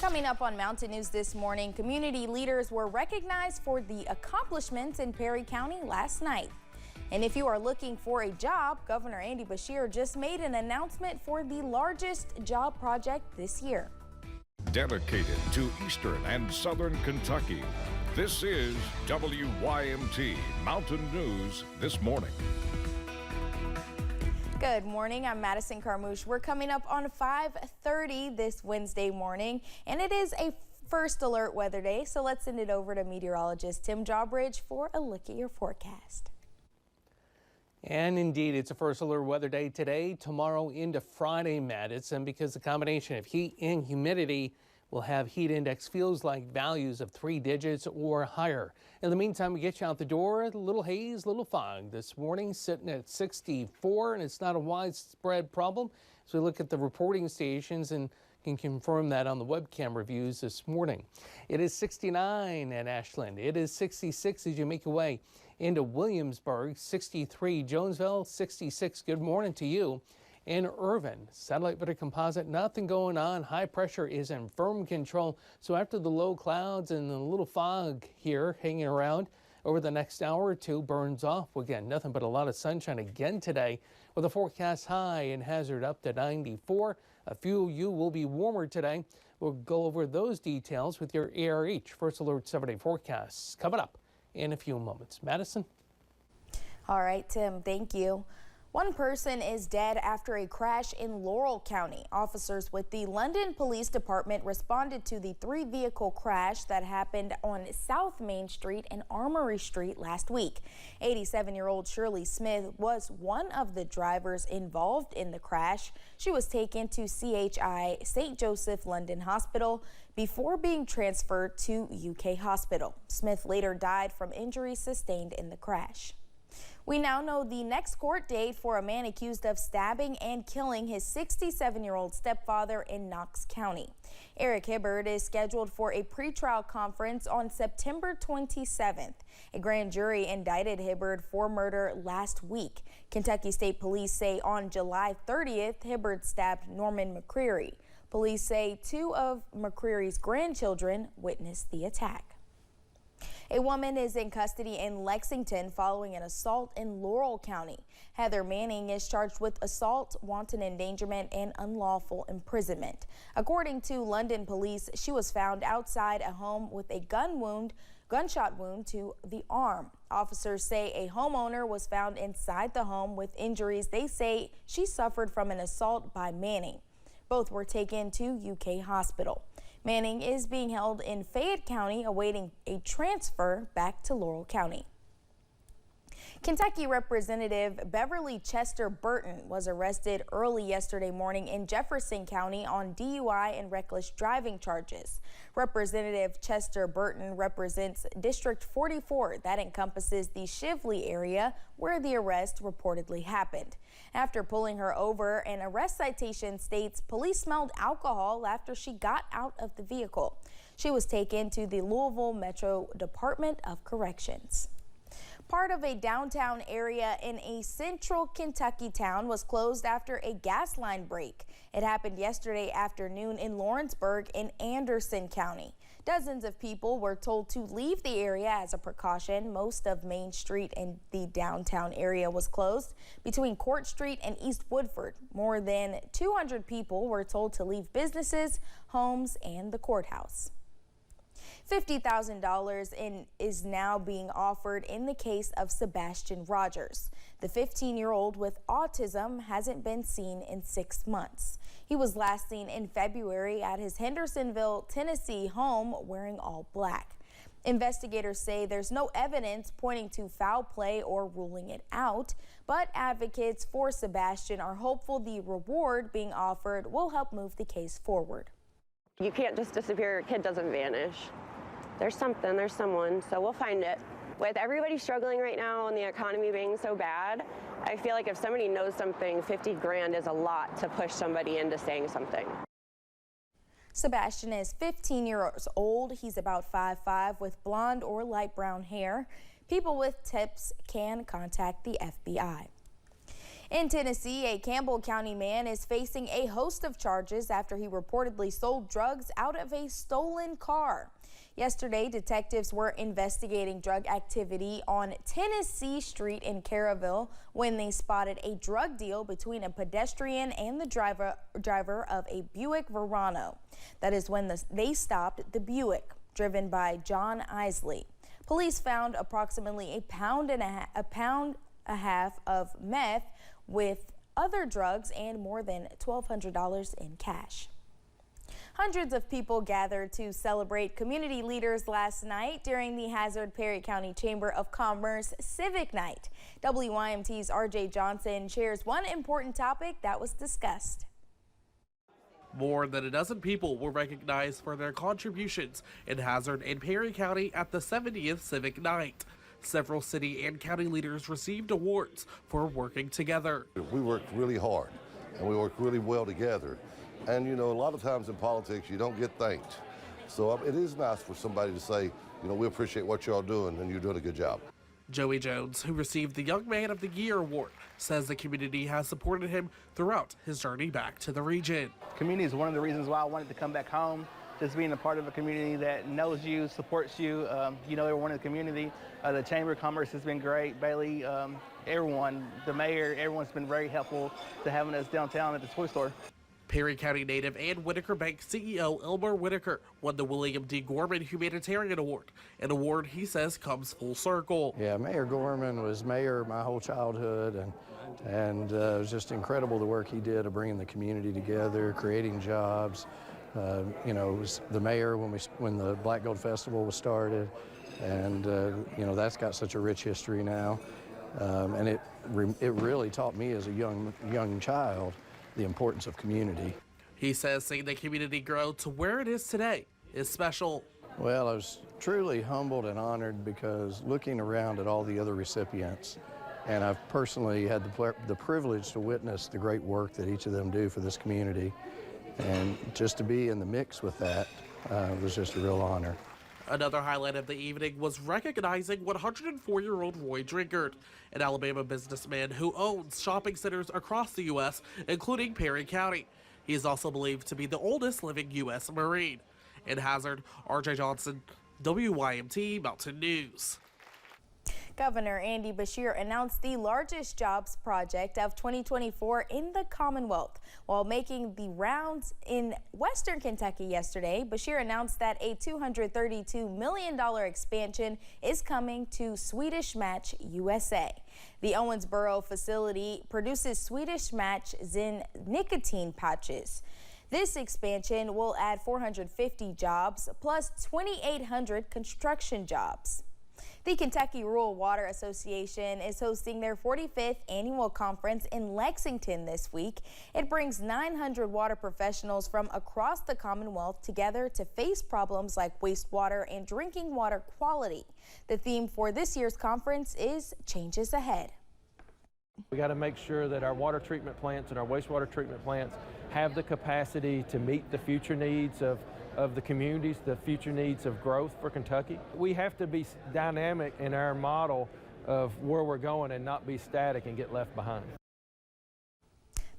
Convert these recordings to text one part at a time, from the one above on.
Coming up on Mountain News this morning, community leaders were recognized for the accomplishments in Perry County last night. And if you are looking for a job, Governor Andy Beshear just made an announcement for the largest job project this year. Dedicated to Eastern and Southern Kentucky, this is WYMT Mountain News This Morning. Good morning, I'm Madison Carmouche. We're coming up on 5:30 this Wednesday morning, and it is a first alert weather day, so let's send it over to meteorologist Tim Jawbridge for a look at your forecast. And indeed, it's a first alert weather day today, tomorrow into Friday, Madison, because the combination of heat and humidity will have heat index feels like values of 3 digits or higher. In the meantime, we get you out the door, a little haze, little fog. This morning sitting at 64, and it's not a widespread problem. So we look at the reporting stations and can confirm that on the webcam reviews this morning. It is 69 at Ashland. It is 66 as you make your way into Williamsburg, 63 Jonesville, 66. Good morning to you. In Irvin, satellite weather composite, nothing going on. High pressure is in firm control. So after the low clouds and the little fog here hanging around over the next hour or two burns off. Again, nothing but a lot of sunshine again today with a forecast high and hazard up to 94. A few of you will be warmer today. We'll go over those details with your ARH First Alert 7-day forecasts coming up in a few moments. Madison? All right, Tim, thank you. One person is dead after a crash in Laurel County. Officers with the London Police Department responded to the 3-vehicle crash that happened on South Main Street and Armory Street last week. 87-year-old Shirley Smith was one of the drivers involved in the crash. She was taken to CHI St. Joseph London Hospital before being transferred to UK Hospital. Smith later died from injuries sustained in the crash. We now know the next court date for a man accused of stabbing and killing his 67-year-old stepfather in Knox County. Eric Hibbard is scheduled for a pretrial conference on September 27th. A grand jury indicted Hibbard for murder last week. Kentucky State Police say on July 30th, Hibbard stabbed Norman McCreary. Police say 2 of McCreary's grandchildren witnessed the attack. A woman is in custody in Lexington following an assault in Laurel County. Heather Manning is charged with assault, wanton endangerment, and unlawful imprisonment. According to London police, she was found outside a home with a gunshot wound to the arm. Officers say a homeowner was found inside the home with injuries they say she suffered from an assault by Manning. Both were taken to UK Hospital. Manning is being held in Fayette County awaiting a transfer back to Laurel County. Kentucky Representative Beverly Chester Burton was arrested early yesterday morning in Jefferson County on DUI and reckless driving charges. Representative Chester Burton represents District 44 that encompasses the Shively area where the arrest reportedly happened. After pulling her over, an arrest citation states police smelled alcohol after she got out of the vehicle. She was taken to the Louisville Metro Department of Corrections. Part of a downtown area in a central Kentucky town was closed after a gas line break. It happened yesterday afternoon in Lawrenceburg in Anderson County. Dozens of people were told to leave the area as a precaution. Most of Main Street in the downtown area was closed between Court Street and East Woodford. More than 200 people were told to leave businesses, homes, and the courthouse. $50,000 is now being offered in the case of Sebastian Rogers. The 15-year-old with autism hasn't been seen in 6 months. He was last seen in February at his Hendersonville, Tennessee home wearing all black. Investigators say there's no evidence pointing to foul play or ruling it out, but advocates for Sebastian are hopeful the reward being offered will help move the case forward. You can't just disappear. A kid doesn't vanish. There's something, there's someone, so we'll find it. With everybody struggling right now and the economy being so bad, I feel like if somebody knows something, 50 grand is a lot to push somebody into saying something. Sebastian is 15 years old. He's about 5'5" with blonde or light brown hair. People with tips can contact the FBI. In Tennessee, a Campbell County man is facing a host of charges after he reportedly sold drugs out of a stolen car. Yesterday, detectives were investigating drug activity on Tennessee Street in Caryville when they spotted a drug deal between a pedestrian and the driver of a Buick Verano. That is when they stopped the Buick, driven by John Isley. Police found approximately a pound and a half of meth with other drugs and more than $1,200 in cash. Hundreds of people gathered to celebrate community leaders last night during the Hazard-Perry County Chamber of Commerce Civic Night. WYMT's RJ Johnson shares one important topic that was discussed. More than a dozen people were recognized for their contributions in Hazard and Perry County at the 70th Civic Night. Several city and county leaders received awards for working together. We worked really hard and we worked really well together. And you know, a lot of times in politics you don't get thanked. So it is nice for somebody to say, you know, we appreciate what y'all doing and you're doing a good job. Joey Jones, who received the Young Man of the Year award, says the community has supported him throughout his journey back to the region. Community is one of the reasons why I wanted to come back home. Just being a part of a community that knows you, supports you, you know everyone in the community. The Chamber of Commerce has been great. Bailey, everyone, the mayor, everyone's been very helpful to having us downtown at the toy store. Perry County native and Whitaker Bank CEO Elmer Whitaker won the William D. Gorman Humanitarian Award, an award he says comes full circle. Yeah, Mayor Gorman was mayor my whole childhood, and it was just incredible the work he did of bringing the community together, creating jobs. You know, it was the mayor when the Black Gold Festival was started, and you know, that's got such a rich history now, and it really taught me as a young child the importance of community. He says seeing the community grow to where it is today is special. Well, I was truly humbled and honored because looking around at all the other recipients, and I've personally had the privilege to witness the great work that each of them do for this community, and just to be in the mix with that was just a real honor. Another highlight of the evening was recognizing 104-year-old Roy Drinkard, an Alabama businessman who owns shopping centers across the U.S., including Perry County. He is also believed to be the oldest living U.S. Marine. In Hazard, RJ Johnson, WYMT Mountain News. Governor Andy Beshear announced the largest jobs project of 2024 in the Commonwealth. While making the rounds in Western Kentucky yesterday, Beshear announced that a $232 million expansion is coming to Swedish Match USA. The Owensboro facility produces Swedish Match Zyn nicotine patches. This expansion will add 450 jobs plus 2,800 construction jobs. The Kentucky Rural Water Association is hosting their 45th annual conference in Lexington this week. It brings 900 water professionals from across the Commonwealth together to face problems like wastewater and drinking water quality. The theme for this year's conference is Changes Ahead. We got to make sure that our water treatment plants and our wastewater treatment plants have the capacity to meet the future needs of the communities, the future needs of growth for Kentucky. We have to be dynamic in our model of where we're going and not be static and get left behind.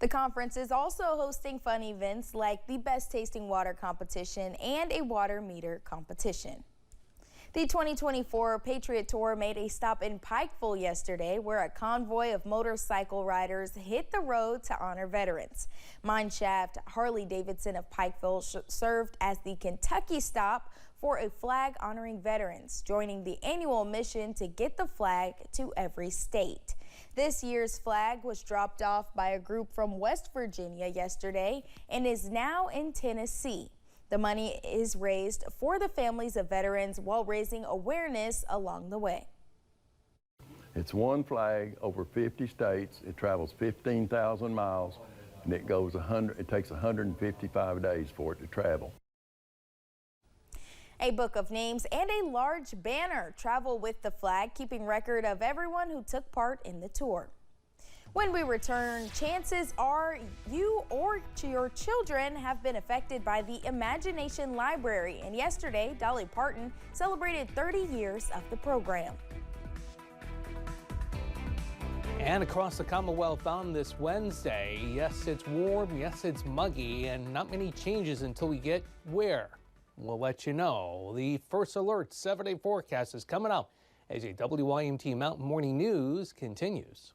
The conference is also hosting fun events like the Best Tasting Water competition and a water meter competition. The 2024 Patriot Tour made a stop in Pikeville yesterday, where a convoy of motorcycle riders hit the road to honor veterans. Mineshaft Harley-Davidson of Pikeville served as the Kentucky stop for a flag honoring veterans, joining the annual mission to get the flag to every state. This year's flag was dropped off by a group from West Virginia yesterday and is now in Tennessee. The money is raised for the families of veterans while raising awareness along the way. It's one flag over 50 states. It travels 15,000 miles, and it takes 155 days for it to travel. A book of names and a large banner travel with the flag, keeping record of everyone who took part in the tour. When we return, chances are you or your children have been affected by the Imagination Library, and yesterday Dolly Parton celebrated 30 years of the program. And across the Commonwealth on this Wednesday, yes, it's warm, yes, it's muggy, and not many changes until we get where. We'll let you know. The First Alert 7-day forecast is coming up as a WYMT Mountain Morning News continues.